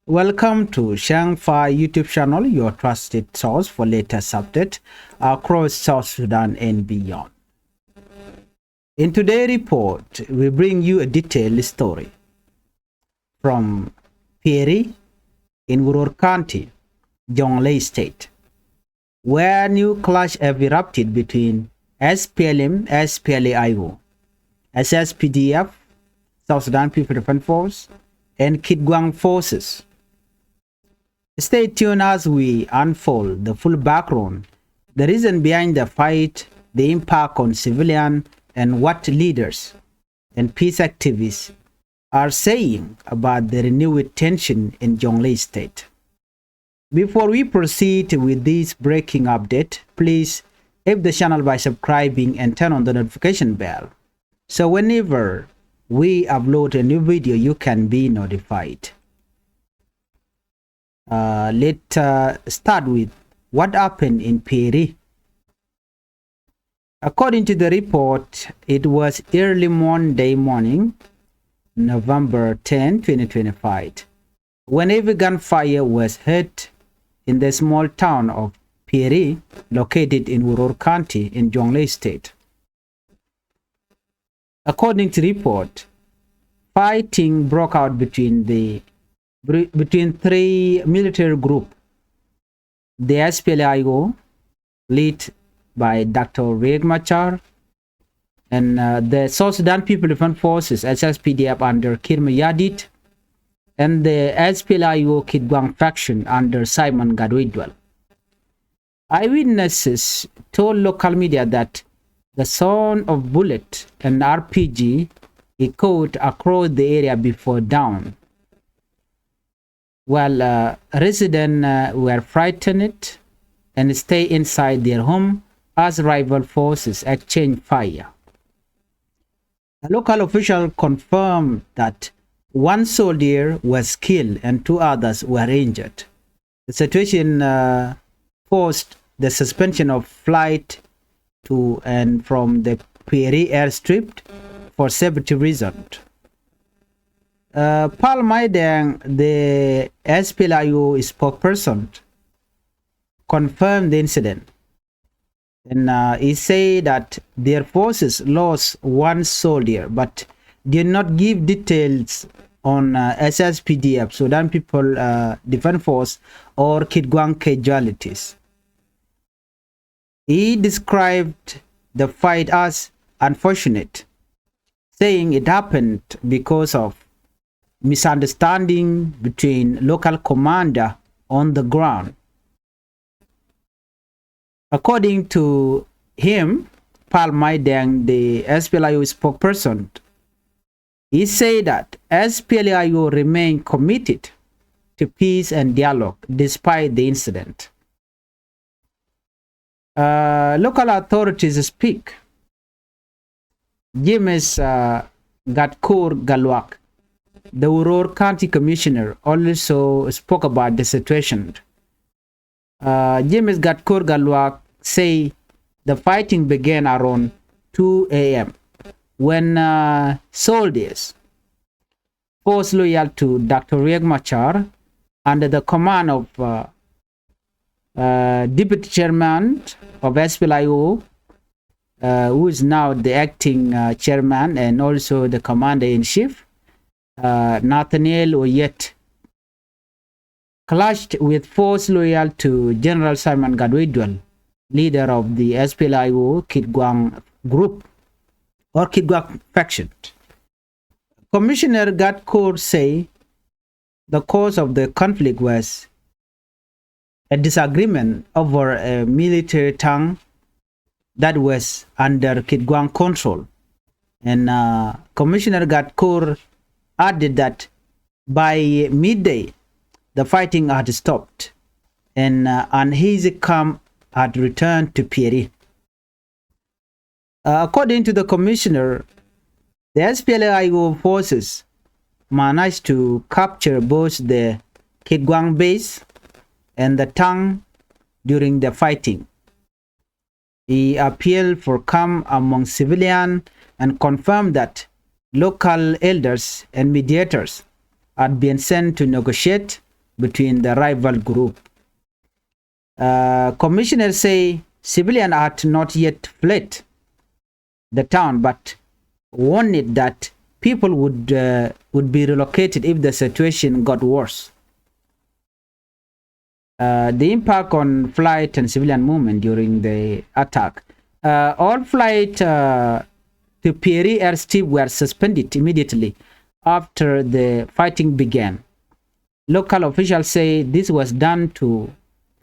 Welcome to Changfied YouTube channel, your trusted source for latest updates across South Sudan and beyond. In today's report, we bring you a detailed story from Pieri in Urur County, Jonglei State, where new clash have erupted between SPLM, SPLA, SSPDF, South Sudan People Defense Force, and Kitgwang forces. Stay tuned as we unfold the full background, the reason behind the fight, the impact on civilians, and what leaders and peace activists are saying about the renewed tension in Jonglei State. Before we proceed with this breaking update, please help the channel by subscribing and turn on the notification bell, so whenever we upload a new video, you can be notified. Let's start with what happened in Pieri. According to the report, it was early Monday morning, November 10, 2025, when heavy gunfire was heard in the small town of Pieri, located in Urur County in Jonglei State. According to report, fighting broke out between three military groups: the SPLA, led by Dr. Riek Machar, and the South Sudan People Defense Forces (SSPDF) under Kirma Yadid, and the SPLA Kitgwang faction under Simon Gadwidwal. Eyewitnesses told local media that the sound of bullet and RPG echoed across the area before dawn, while residents were frightened and stayed inside their home as rival forces exchanged fire. A local official confirmed that one soldier was killed and two others were injured. The situation forced the suspension of flight to and from the Pieri airstrip for safety reasons. Paul Maidang, the SPLA spokesperson, confirmed the incident, and he said that their forces lost one soldier, but did not give details on SSPDF, Sudan People Defense Force, or Kitgwang casualties. He described the fight as unfortunate, saying it happened because of misunderstanding between local commander on the ground. According to him, Paul Maidang, the SPLA spokesperson, he said that SPLA remain committed to peace and dialogue despite the incident. Local authorities speak. James Gatkur Galwak, the Urur County Commissioner, also spoke about the situation. James Gatkur Galwak say the fighting began around 2 a.m. when soldiers, force loyal to Dr. Riek Machar, under the command of Deputy Chairman of SPLA, who is now the acting chairman and also the commander-in-chief, Nathaniel Oyet, clashed with force loyal to General Simon Gadwidwal, leader of the SPLA Kitgwang group or Kitgwang faction. Commissioner Gatkur say the cause of the conflict was a disagreement over a military tank that was under Kitgwang control. And Commissioner Gatkur added that by midday, the fighting had stopped and his camp had returned to Pieri. According to the commissioner, the SPLA forces managed to capture both the Kitgwang base and the tank during the fighting. He appealed for calm among civilians and confirmed that local elders and mediators had been sent to negotiate between the rival group. Commissioners say civilians had not yet fled the town, but warned that people would be relocated if the situation got worse. The impact on flight and civilian movement during the attack. All flights to Pieri airstrip were suspended immediately after the fighting began. Local officials say this was done to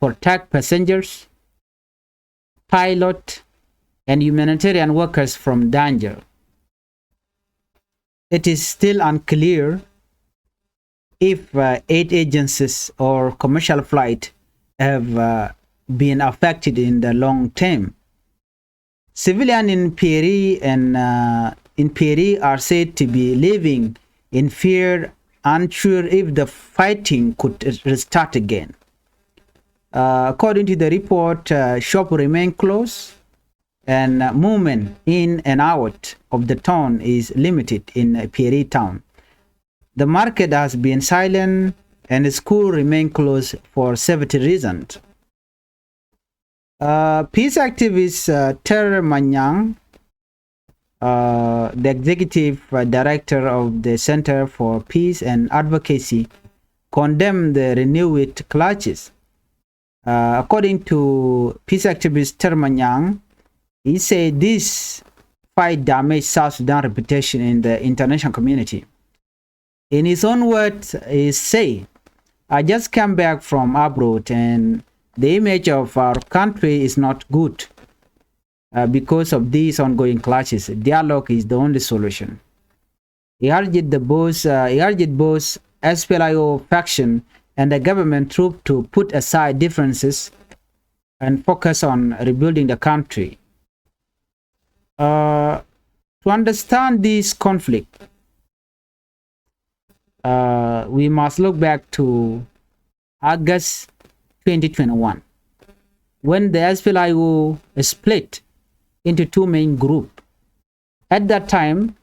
protect passengers, pilots, and humanitarian workers from danger. It is still unclear if aid agencies or commercial flights have been affected in the long term. Civilians in Pieri are said to be living in fear, unsure if the fighting could restart again. According to the report, shops remain closed and movement in and out of the town is limited in Pieri town. The market has been silent and the school remain closed for safety reasons. Peace activist Ter Manyang, the executive director of the Center for Peace and Advocacy, condemned the renewed clashes. According to peace activist Ter Manyang, he said this fight damaged South Sudan reputation in the international community. In his own words, he said, "I just came back from abroad and the image of our country is not good because of these ongoing clashes. Dialogue is the only solution." He urged both SPLA faction and the government troop to put aside differences and focus on rebuilding the country. To understand this conflict, we must look back to August 2021, when the SPLA split into two main groups. At that time,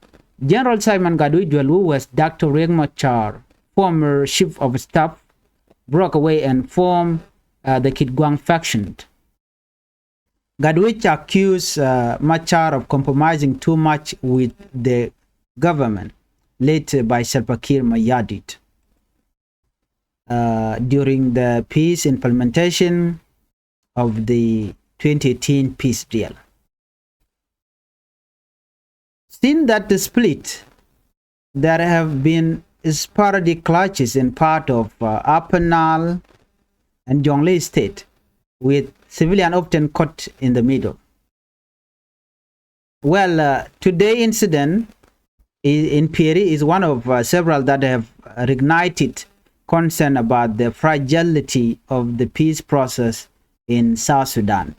General Simon Gaduidwal, who was Dr. Riek Machar, former chief of staff, broke away and formed the Kitgwang faction. Gaduidwal accused Machar of compromising too much with the government led by Salva Kiir Mayardit during the peace implementation of the 2018 peace deal. Since that split, there have been sporadic clashes in part of Upper Nile and Jonglei state, with civilians often caught in the middle. Well, today's incident in Pieri is one of several that have reignited concern about the fragility of the peace process in South Sudan.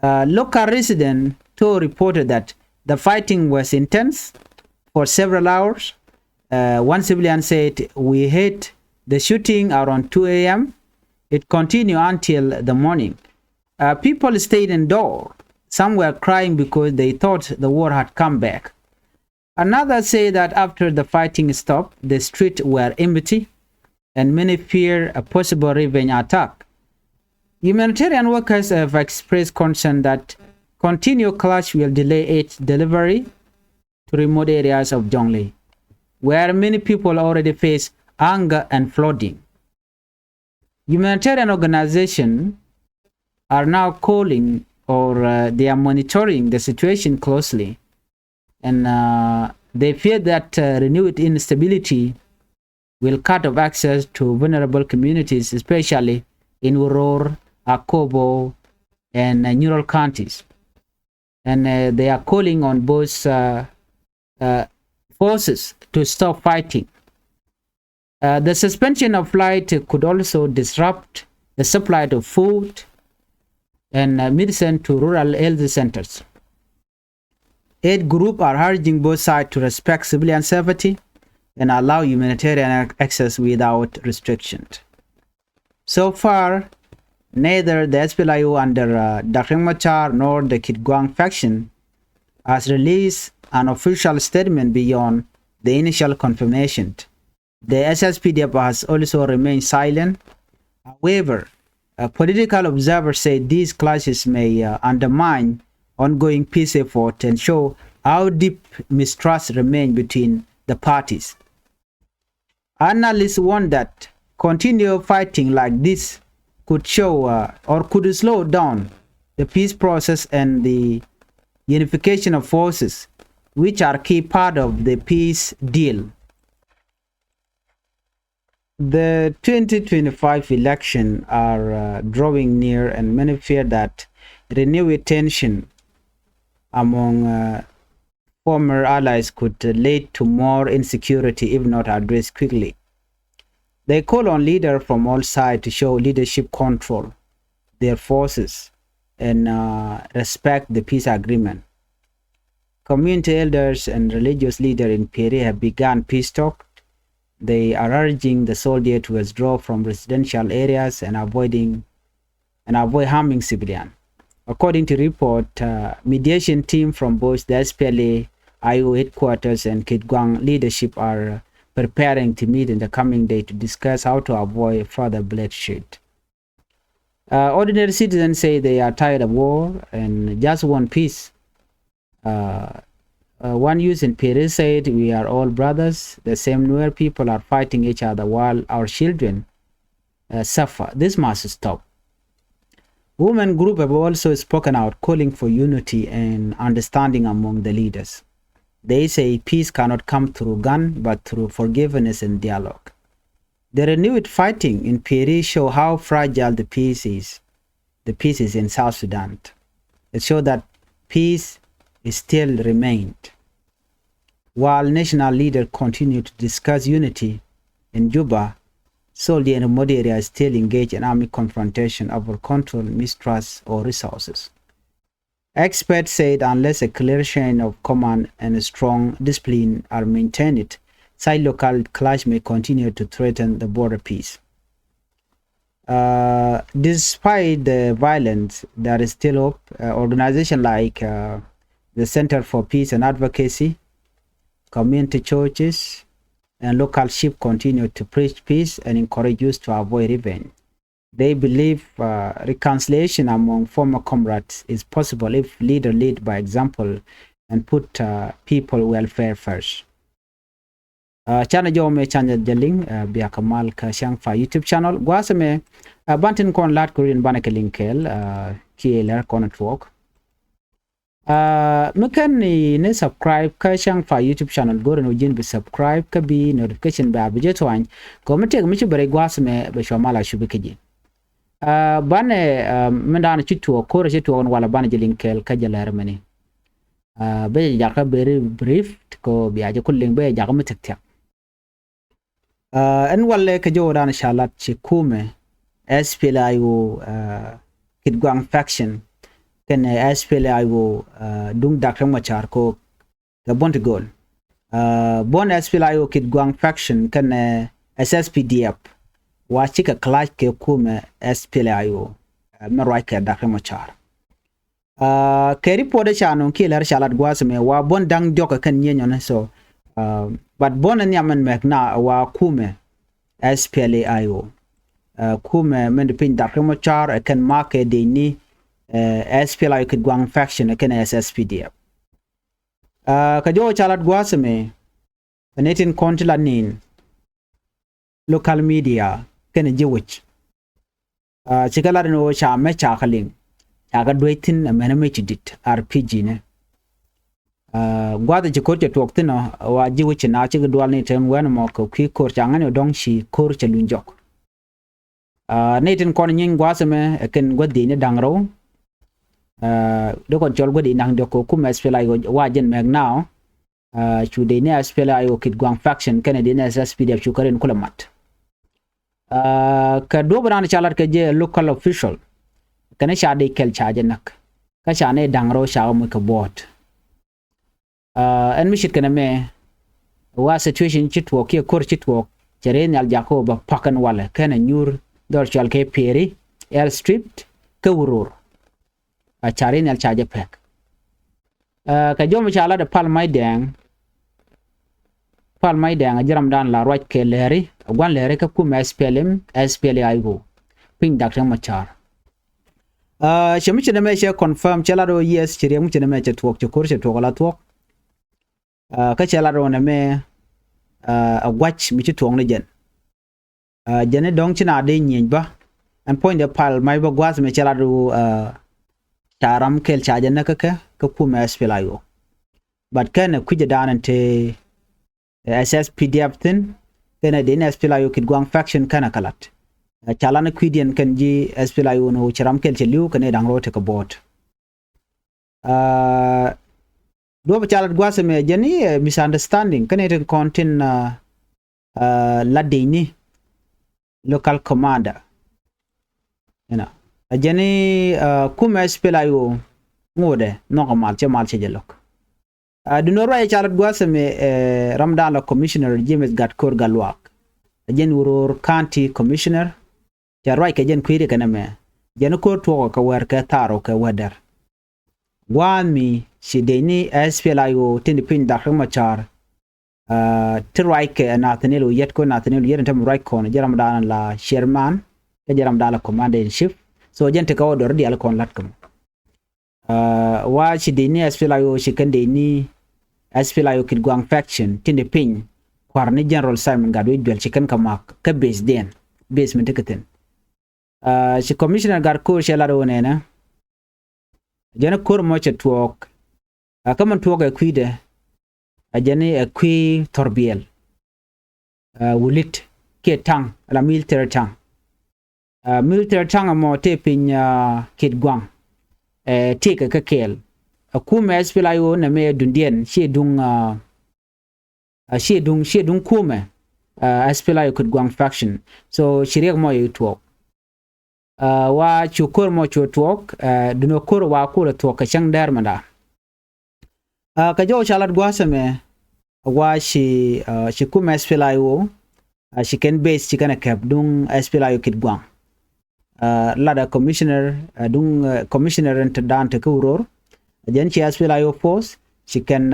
Local resident too reported that the fighting was intense for several hours. One civilian said, "We heard the shooting around 2 a.m. It continued until the morning. People stayed indoors. Some were crying because they thought the war had come back." Another said that after the fighting stopped, the streets were empty and many fear a possible revenge attack. Humanitarian workers have expressed concern that continued clash will delay aid delivery to remote areas of Jonglei, where many people already face hunger and flooding. Humanitarian organizations are now calling or they are monitoring the situation closely, and they fear that renewed instability will cut off access to vulnerable communities, especially in Uror, Akobo, and Neural counties. And they are calling on both forces to stop fighting. The suspension of flight could also disrupt the supply of food and medicine to rural health centers. Aid groups are urging both sides to respect civilian safety and allow humanitarian access without restrictions. So far, neither the SPLA under Dr. Machar nor the Kitgwang faction has released an official statement beyond the initial confirmation. The SSPDF has also remained silent. However, political observers say these clashes may undermine ongoing peace efforts and show how deep mistrust remains between the parties. Analysts warn that continued fighting like this could show or could slow down the peace process and the unification of forces, which are key part of the peace deal. The 2025 election are drawing near, and many fear that renewed tension among former allies could lead to more insecurity if not addressed quickly. They call on leaders from all sides to show leadership, control their forces, and respect the peace agreement. Community elders and religious leaders in Pieri have begun peace talks. They are urging the soldiers to withdraw from residential areas and avoid harming civilians. According to report, mediation team from both the SPLA, IO headquarters, and Kitgwang leadership are preparing to meet in the coming day to discuss how to avoid further bloodshed. Ordinary citizens say they are tired of war and just want peace. One youth in Pieri said, "We are all brothers. The same Nuer people are fighting each other while our children suffer. This must stop." Women group have also spoken out, calling for unity and understanding among the leaders. They say peace cannot come through gun, but through forgiveness and dialogue. The renewed fighting in Pieri show how fragile the peace is. The peace is in South Sudan. It shows that peace still remained. While national leaders continue to discuss unity in Juba, soldiers in remote areas still engage in army confrontation over control, mistrust, or resources. Experts said unless a clear chain of command and a strong discipline are maintained, side local clash may continue to threaten the border peace. Despite the violence, there is still hope. Organizations like the Center for Peace and Advocacy, community churches, and local chiefs continue to preach peace and encourage youth to avoid revenge. They believe reconciliation among former comrades is possible if leaders lead by example and put people welfare first. Channel jo me channel jeling biya kamal ka Changfied YouTube channel gwasame bantin kon lat kurin banake linkel kieler network. Mekan ni subscribe ka Changfied YouTube channel gore no jin be subscribe ka bi notification ba bi jetwan ko mete mi bare gwasame be shomala shubikeji. Bane mendana chitu ko re chitu on wala bane jelinkel ka jalar mani. Be jaka very brief ko bi aje kulling be jaka metek. En walle ka jodan shalat ci kume SPLA yo Kitgwang faction ken SPLA yo dung dakram machar ko ga bonti gol bon SPLA yo Kitgwang faction ken SSPDF wa chika clash ke kume SPLA yo marwai ka dakram machar ke report chano kiler shalat gwasme wa bon dang joka ken nyenyo so but bon and yaman mekna wa kume SPLA io kume men pin dakamo char can mark de ni SPLA Kitgwang faction can SSPDF ka jo chalat gwasme netin kontila nin local media can jewich chikala no cha me cha khaling aga doitin mename chidit RPG ne gwada jikote tuoktina wa jiwichi na chi gdwal ni tem wen mo ko ki kor changane dong shi kor chalunjok netin kon nyin gwaseme ken gwadi ne dangro do kon chol gwadi nang de ko kuma SPLA wa jen meg now chu de ne SPLA yo Kitgwang faction ken de ne SSPDF chu karen kulamat ka do bran chalat ke je local official ken sha de kel charge nak ka sha ne dangro sha mo ka bot and mishit kana me wa situation chitwo ki kor chitwo cheren al jacob pakan wala kana nyur dor chal ke Pieri air strip ka wurur a charen al chaje pek ka jom chala de palmai dang pal mai dang jaram dan la right ke leri gwan leri ka kum SPLM SPLA go ping Dr. Machar shemiche na me she confirm chala do yes chiri mu chene me che tuok chukor che tuok la tuok ka chala do na me a watch mi chi tuong ne jen jene dong china de nyen ba and point the pal mai ba gwas me chala do taram kel cha jen na ka kum SPLA go but kan ku je dan ante SSPDF tin kana de SPLA yo Kitgwang faction kana kalat chalana kwidian kan ji SPLA yo no charam kel cheliu kan dang rote ka bot do ba chalat gwase me jeni misunderstanding kan it contain la deni local commander jeni kuma SPLA yo ngode normal chamal chejelok du no ray chalat gwase me ramdan la commissioner James Gatkor Galwak jen urur county commissioner rai ka jen kwiri kana me jen ko to ka wer ka taro ka wader wan mi si deni SPLA yo tin pin Dr. Machar rai ka Nathaniel yet ko Nathaniel yet tam rai ko ne jaram dan la chairman ka jaram dan la commander in chief so jen te ka odor di al kon lat kam wa si deni SPLA yo si kan deni SPLA yo Kitgwang faction tin pin kwarni General Simon Gado jwel chicken kamak ka base den basement keten si commissioner gar ko shela do nena jana kor mo che tuok kaman tuok e kwide ajane e kwi torbiel wulit ke tang la military tang mo te pin Kitgwang te ka kel akuma SPLA yo na me dundien she dung kume SPLA yo Kitgwang faction so shirek mo yo tuok wa chukor mo chutuok duno kor wa kula tuok ka chang dar manda ka jo chalat gwasame wa shi kuma SPLA yo shi ken base chikana kap dung SPLA yo Kitgwang lada commissioner dung commissioner intendant ka uror jen chi SPLA yo force chicken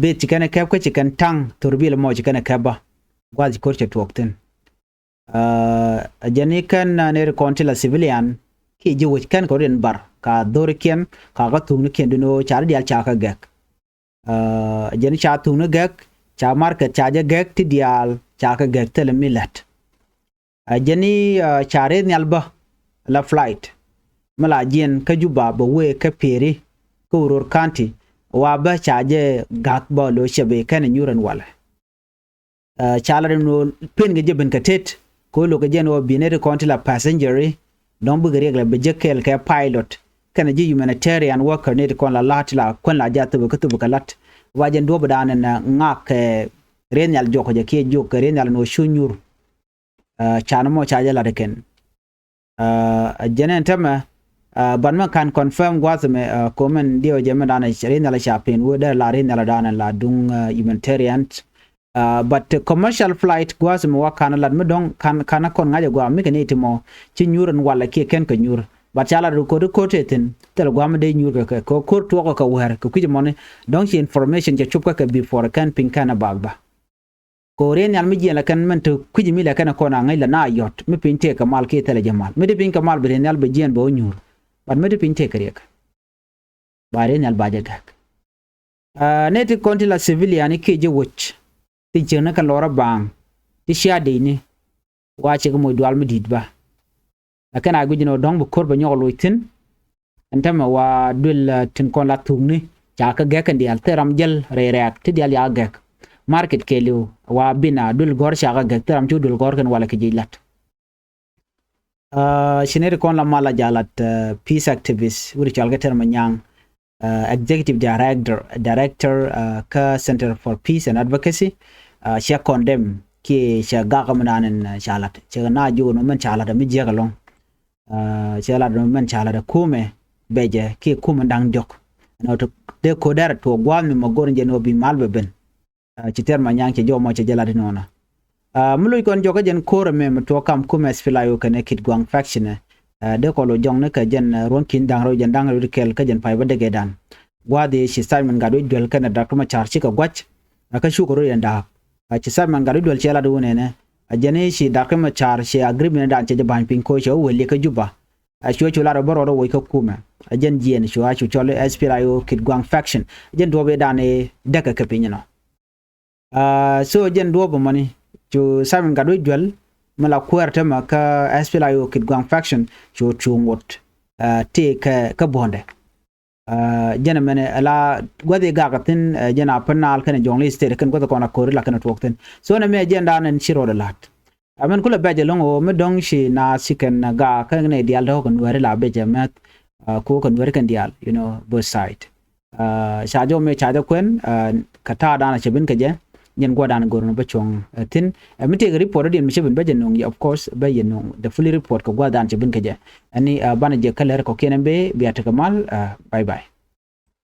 bit chikana kap ka chicken tang turbil mo chikana kaba gwaji kor chutuok ten jani kan ne kontila civilian ki jiwit kan ko ren bar ka dorken ka ga tunu ken duno char dial cha ka gek jani cha tunu gek cha market cha ja gek ti dial cha ka gek tel milat jani chare nyalba la flight mala jien ka juba ba we ka Pieri ko ror kanti wa ba cha je gak ba lo shebe kan nyuran wala chalare no pen ge jeben ka tet ko lo ke jeno binere kontila passenger don bu gere be jekel ka pilot kana ji humanitarian worker ne ko la latla kon la jatu ko tubu kalat wajen do badana na ngak renyal joko je ke jok renyal no shunyur chana mo chaje la deken jenen tama ban man kan confirm gwazme komen dio je medana renyal chapin wo da la renyal dana la dung humanitarian but commercial flight gwas mo wakana lad medong kana kon ngaje gwa mi keniti mo ci nyuran wala ke ken ko nyur but chala ru ko tetin tel gwa me de nyur ko ko to ko wer ko kuje mone donc information je chup ka before kan pin kana bagba ko ren yal mi jela kan men to kuje mi la kana ko na ngai la na yot mi pin te ka mal ke tele jamal mi de pin ka mal ren yal be jen bo nyur but mi de pin te kariek ba ren yal ba je gak neti kontila civilian ke je watch ti jena ka lora bang ti sha de ni wa che mo dual mi didba akana gujino dong bu korba nyolo itin antama wa dul tin kon la tugni ja ka gek ndi al teram jel react ti dial ya gek market kelu wa bina dul gor sha ga gek teram ju dul gor kan wala ke jilat shinere kon la mala jalat peace activist wuri chalga terma nyang executive director ka Center for Peace and Advocacy she condemn ki she gaga mananen chalat che na ju no man chala mi je galong che la no man chala da kume beje ki kuma dang jok no to de ko dar to gwal mi magor je no bi malbe ben ci terma nyang ci jomo ci jelati nona muluy kon joga jen kore mem to kam kuma SPLA yo kan Kitgwang faction de ko lo jong ne ka jen ron kin dang ro jen dang ro kel ka jen pay ba de gedan gwade ci Simon Gado jol kan Dr. Machar ci ka gwach aka shukuru yanda ci Simon Gadu dol chela du ne ajane shi da kama char shi agreement da ce ban pin ko shi wele ka juba a shi chula ro boro wo ka kuma ajen jien shi wa chu chole SPLA Kitgwang faction ajen do be dane daga ka pinyano so ajen do bo mani chu Simon Gadu dol mala kuerta ma ka SPLA Kitgwang faction chu chungot te ka bonde jana mene ala gwade gagatin jana panal kan Jonglei state kan gwada kona kori la kan twokten so na me agenda nan shiro da lat amen kula beje longo me dong shi na siken ga kan ne dial do kan wari la beje met ko kan wari kan dial you know both side shajo me chajo kwen kata dana chebin kaje nyen gwada na gorno ba chong tin me te report din me chebin beje nong of course beje nong the full report ko gwada chebin kaje ani bana je kaler ko kenen be biata kamal bye bye